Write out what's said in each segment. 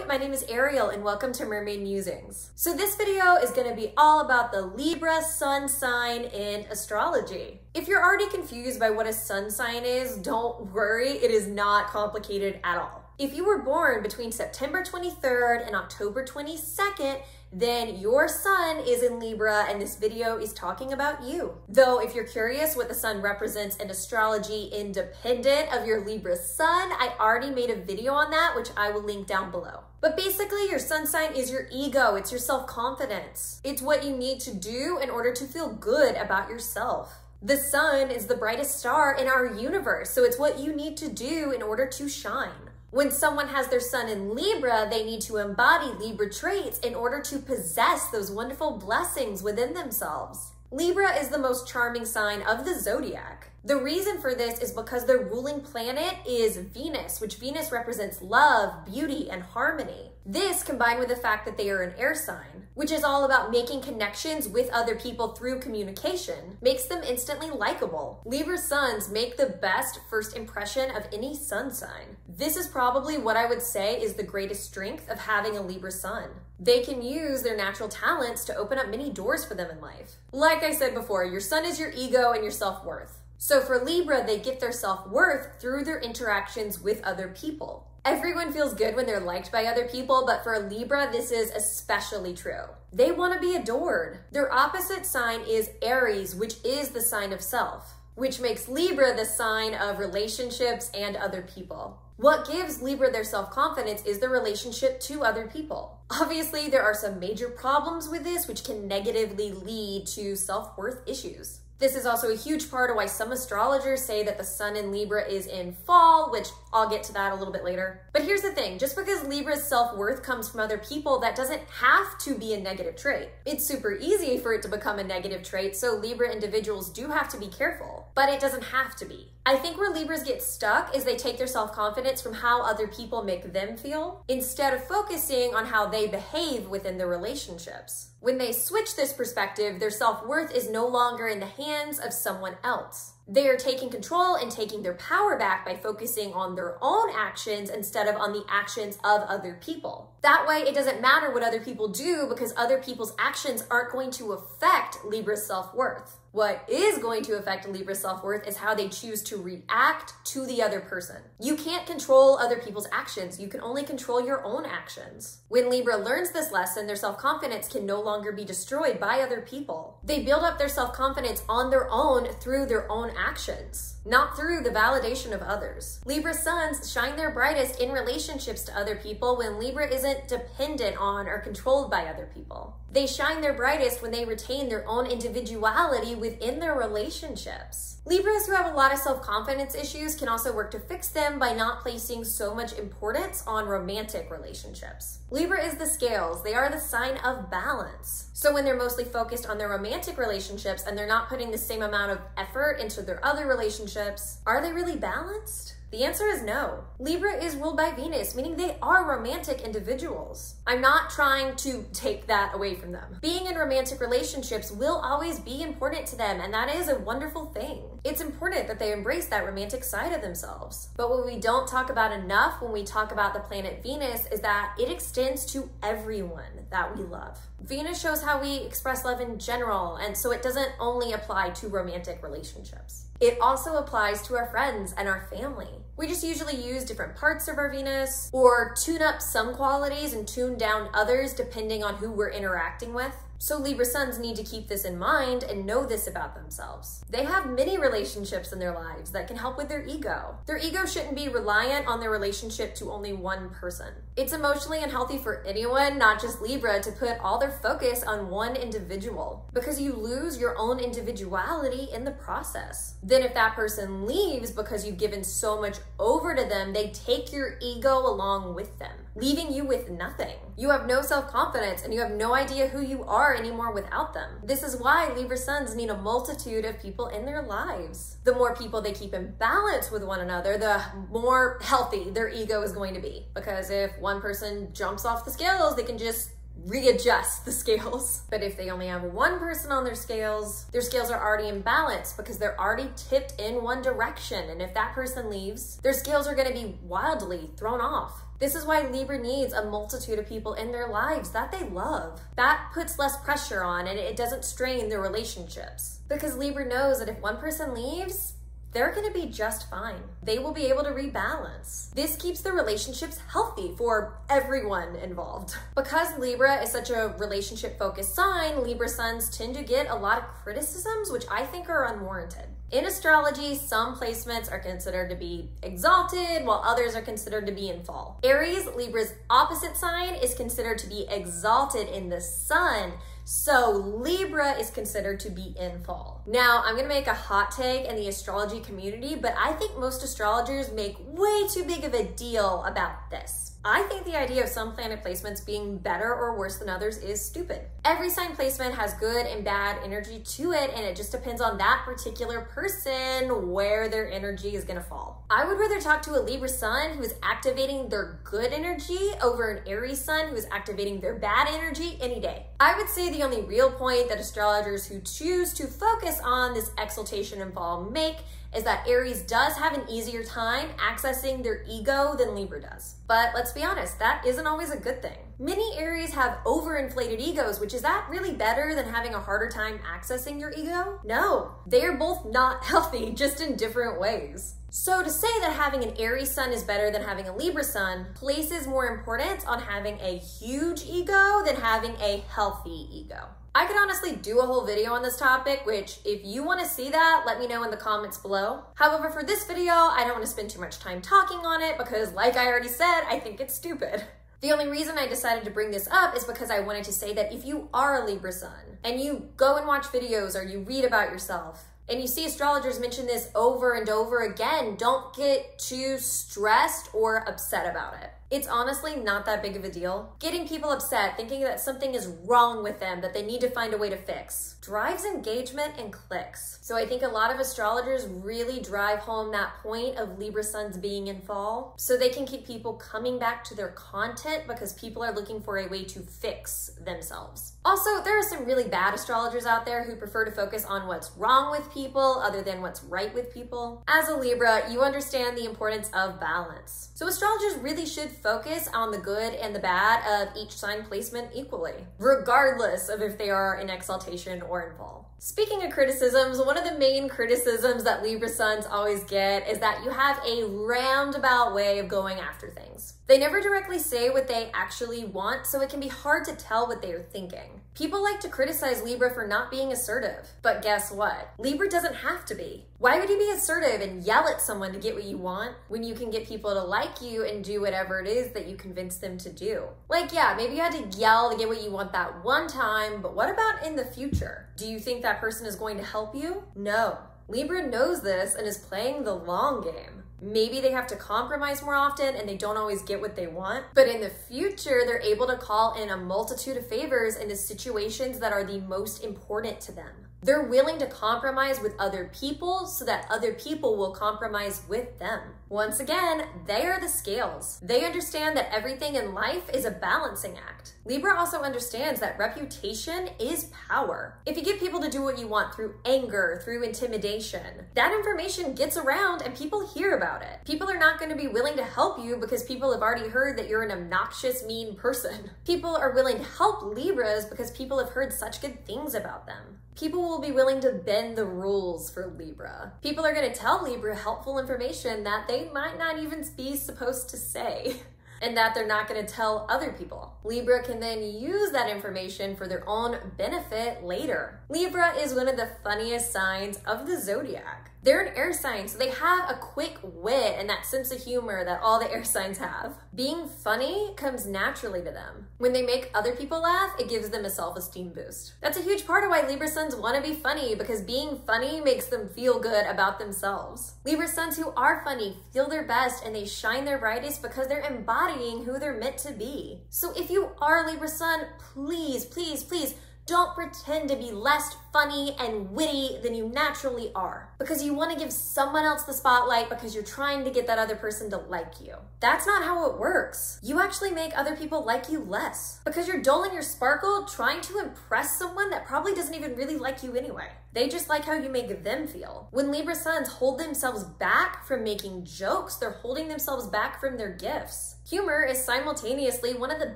Hi, my name is Ariel and welcome to Mermaid Musings. So this video is going to be all about the Libra sun sign in astrology. If you're already confused by what a sun sign is, don't worry, it is not complicated at all. If you were born between September 23rd and October 22nd, then your sun is in Libra and this video is talking about you. Though if you're curious what the sun represents in astrology independent of your Libra sun, I already made a video on that, which I will link down below. But basically, your sun sign is your ego, it's your self-confidence. It's what you need to do in order to feel good about yourself. The sun is the brightest star in our universe, so it's what you need to do in order to shine. When someone has their sun in Libra, they need to embody Libra traits in order to possess those wonderful blessings within themselves. Libra is the most charming sign of the zodiac. The reason for this is because their ruling planet is Venus, which Venus represents love, beauty, and harmony. This, combined with the fact that they are an air sign, which is all about making connections with other people through communication, makes them instantly likable. Libra suns make the best first impression of any sun sign. This is probably what I would say is the greatest strength of having a Libra sun. They can use their natural talents to open up many doors for them in life. Like I said before, your sun is your ego and your self-worth. So for Libra, they get their self-worth through their interactions with other people. Everyone feels good when they're liked by other people, but for Libra, this is especially true. They want to be adored. Their opposite sign is Aries, which is the sign of self, which makes Libra the sign of relationships and other people. What gives Libra their self-confidence is their relationship to other people. Obviously, there are some major problems with this, which can negatively lead to self-worth issues. This is also a huge part of why some astrologers say that the sun in Libra is in fall, which I'll get to that a little bit later. But here's the thing, just because Libra's self-worth comes from other people, that doesn't have to be a negative trait. It's super easy for it to become a negative trait, so Libra individuals do have to be careful, but it doesn't have to be. I think where Libras get stuck is they take their self-confidence from how other people make them feel, instead of focusing on how they behave within their relationships. When they switch this perspective, their self-worth is no longer in the hands of someone else. They are taking control and taking their power back by focusing on their own actions instead of on the actions of other people. That way, it doesn't matter what other people do because other people's actions aren't going to affect Libra's self-worth. What is going to affect Libra's self-worth is how they choose to react to the other person. You can't control other people's actions. You can only control your own actions. When Libra learns this lesson, their self-confidence can no longer be destroyed by other people. They build up their self-confidence on their own through their own actions, not through the validation of others. Libra suns shine their brightest in relationships to other people when Libra isn't dependent on or controlled by other people. They shine their brightest when they retain their own individuality within their relationships. Libras who have a lot of self-confidence issues can also work to fix them by not placing so much importance on romantic relationships. Libra is the scales. They are the sign of balance. So when they're mostly focused on their romantic relationships and they're not putting the same amount of effort into their other relationships, are they really balanced? The answer is no. Libra is ruled by Venus, meaning they are romantic individuals. I'm not trying to take that away from them. Being in romantic relationships will always be important to them, and that is a wonderful thing. It's important that they embrace that romantic side of themselves. But what we don't talk about enough when we talk about the planet Venus is that it extends to everyone that we love. Venus shows how we express love in general, and so it doesn't only apply to romantic relationships. It also applies to our friends and our family. We just usually use different parts of our Venus or tune up some qualities and tune down others depending on who we're interacting with. So Libra suns need to keep this in mind and know this about themselves. They have many relationships in their lives that can help with their ego. Their ego shouldn't be reliant on their relationship to only one person. It's emotionally unhealthy for anyone, not just Libra, to put all their focus on one individual because you lose your own individuality in the process. Then if that person leaves because you've given so much over to them, they take your ego along with them, leaving you with nothing. You have no self-confidence and you have no idea who you are anymore without them. This is why Libra suns need a multitude of people in their lives. The more people they keep in balance with one another, the more healthy their ego is going to be. Because if one person jumps off the scales, they can just readjust the scales. But if they only have one person on their scales are already imbalanced because they're already tipped in one direction. And if that person leaves, their scales are gonna be wildly thrown off. This is why Libra needs a multitude of people in their lives that they love. That puts less pressure on and it doesn't strain their relationships. Because Libra knows that if one person leaves, they're gonna be just fine. They will be able to rebalance. This keeps the relationships healthy for everyone involved. Because Libra is such a relationship-focused sign, Libra Suns tend to get a lot of criticisms, which I think are unwarranted. In astrology, some placements are considered to be exalted, while others are considered to be in fall. Aries, Libra's opposite sign, is considered to be exalted in the sun, so Libra is considered to be in fall. Now, I'm gonna make a hot take in the astrology community, but I think most astrologers make way too big of a deal about this. I think the idea of some planet placements being better or worse than others is stupid. Every sign placement has good and bad energy to it, and it just depends on that particular person where their energy is gonna fall. I would rather talk to a Libra Sun who is activating their good energy over an Aries Sun who is activating their bad energy any day. I would say the only real point that astrologers who choose to focus on this exaltation and fall make is that Aries does have an easier time accessing their ego than Libra does. But let's be honest, that isn't always a good thing. Many Aries have overinflated egos, which is that really better than having a harder time accessing your ego? No, they are both not healthy, just in different ways. So to say that having an Aries Sun is better than having a Libra Sun places more importance on having a huge ego than having a healthy ego. I could honestly do a whole video on this topic, which if you want to see that, let me know in the comments below. However, for this video, I don't want to spend too much time talking on it because like I already said, I think it's stupid. The only reason I decided to bring this up is because I wanted to say that if you are a Libra Sun and you go and watch videos or you read about yourself, and you see astrologers mention this over and over again, don't get too stressed or upset about it. It's honestly not that big of a deal. Getting people upset, thinking that something is wrong with them, that they need to find a way to fix, drives engagement and clicks. So I think a lot of astrologers really drive home that point of Libra Suns being in fall so they can keep people coming back to their content because people are looking for a way to fix themselves. Also, there are some really bad astrologers out there who prefer to focus on what's wrong with people other than what's right with people. As a Libra, you understand the importance of balance. So astrologers really should focus on the good and the bad of each sign placement equally, regardless of if they are in exaltation or in fall. Speaking of criticisms, one of the main criticisms that Libra Suns always get is that you have a roundabout way of going after things. They never directly say what they actually want, so it can be hard to tell what they are thinking. People like to criticize Libra for not being assertive, but guess what? Libra doesn't have to be. Why would you be assertive and yell at someone to get what you want when you can get people to like you and do whatever it is that you convince them to do? Like, yeah, maybe you had to yell to get what you want that one time, but what about in the future? Do you think that person is going to help you? No. Libra knows this and is playing the long game. Maybe they have to compromise more often and they don't always get what they want, but in the future, they're able to call in a multitude of favors into situations that are the most important to them. They're willing to compromise with other people so that other people will compromise with them. Once again, they are the scales. They understand that everything in life is a balancing act. Libra also understands that reputation is power. If you get people to do what you want through anger, through intimidation, that information gets around and people hear about it. People are not going to be willing to help you because people have already heard that you're an obnoxious, mean person. People are willing to help Libras because people have heard such good things about them. People will be willing to bend the rules for Libra. People are going to tell Libra helpful information that they might not even be supposed to say, and that they're not going to tell other people. Libra can then use that information for their own benefit later. Libra is one of the funniest signs of the zodiac. They're an air sign, so they have a quick wit and that sense of humor that all the air signs have. Being funny comes naturally to them. When they make other people laugh, it gives them a self-esteem boost. That's a huge part of why Libra Suns want to be funny, because being funny makes them feel good about themselves. Libra Suns who are funny feel their best and they shine their brightest because they're embodying who they're meant to be. So if you are a Libra Sun, please, please, please, Don't pretend to be less funny and witty than you naturally are because you want to give someone else the spotlight because you're trying to get that other person to like you. That's not how it works. You actually make other people like you less because you're dulling your sparkle trying to impress someone that probably doesn't even really like you anyway. They just like how you make them feel. When Libra Suns hold themselves back from making jokes, they're holding themselves back from their gifts. Humor is simultaneously one of the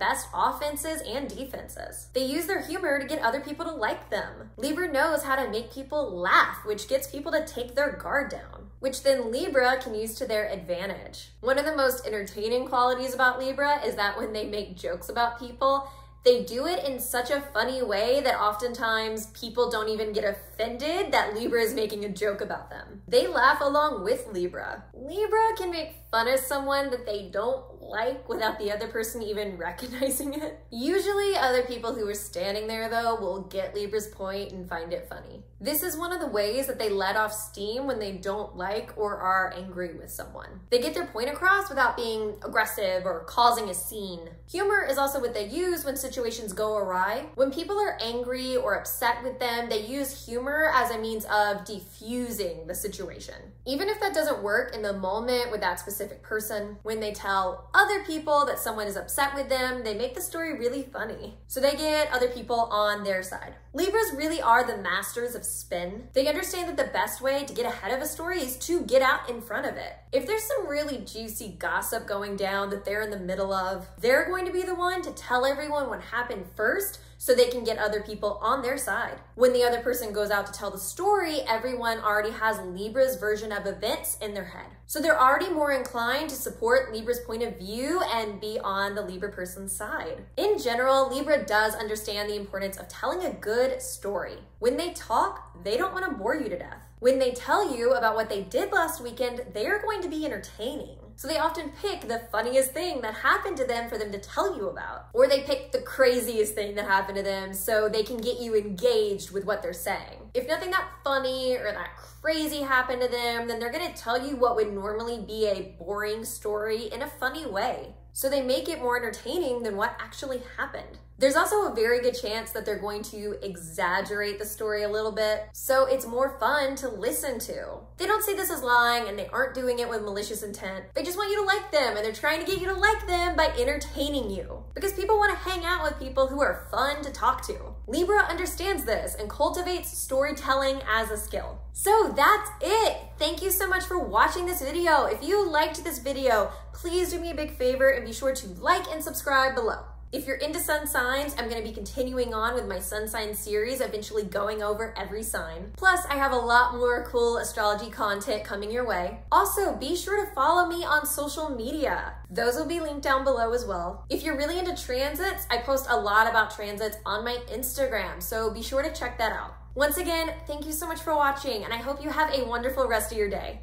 best offenses and defenses. They use their humor to get other people to like them. Libra knows how to make people laugh, which gets people to take their guard down, which then Libra can use to their advantage. One of the most entertaining qualities about Libra is that when they make jokes about people, they do it in such a funny way that oftentimes people don't even get offended that Libra is making a joke about them. They laugh along with Libra. Libra can make fun of someone that they don't like without the other person even recognizing it. Usually other people who are standing there though will get Libra's point and find it funny. This is one of the ways that they let off steam when they don't like or are angry with someone. They get their point across without being aggressive or causing a scene. Humor is also what they use when situations go awry. When people are angry or upset with them, they use humor as a means of diffusing the situation. Even if that doesn't work in the moment with that specific person, when they tell other people that someone is upset with them, they make the story really funny. So they get other people on their side. Libras really are the masters of spin. They understand that the best way to get ahead of a story is to get out in front of it. If there's some really juicy gossip going down that they're in the middle of, they're going to be the one to tell everyone what happened first so they can get other people on their side. When the other person goes out to tell the story, everyone already has Libra's version of events in their head. So they're already more inclined to support Libra's point of view and be on the Libra person's side. In general, Libra does understand the importance of telling a good story. When they talk, they don't want to bore you to death. When they tell you about what they did last weekend, they are going to be entertaining. So they often pick the funniest thing that happened to them for them to tell you about. Or they pick the craziest thing that happened to them so they can get you engaged with what they're saying. If nothing that funny or that crazy happened to them, then they're gonna tell you what would normally be a boring story in a funny way. So they make it more entertaining than what actually happened. There's also a very good chance that they're going to exaggerate the story a little bit, so it's more fun to listen to. They don't say this as lying and they aren't doing it with malicious intent. They just want you to like them and they're trying to get you to like them by entertaining you. Because people want to hang out with people who are fun to talk to. Libra understands this and cultivates storytelling as a skill. So that's it. Thank you so much for watching this video. If you liked this video, please do me a big favor and be sure to like and subscribe below. If you're into sun signs, I'm going to be continuing on with my sun sign series, eventually going over every sign. Plus, I have a lot more cool astrology content coming your way. Also, be sure to follow me on social media. Those will be linked down below as well. If you're really into transits, I post a lot about transits on my Instagram, so be sure to check that out. Once again, thank you so much for watching, and I hope you have a wonderful rest of your day.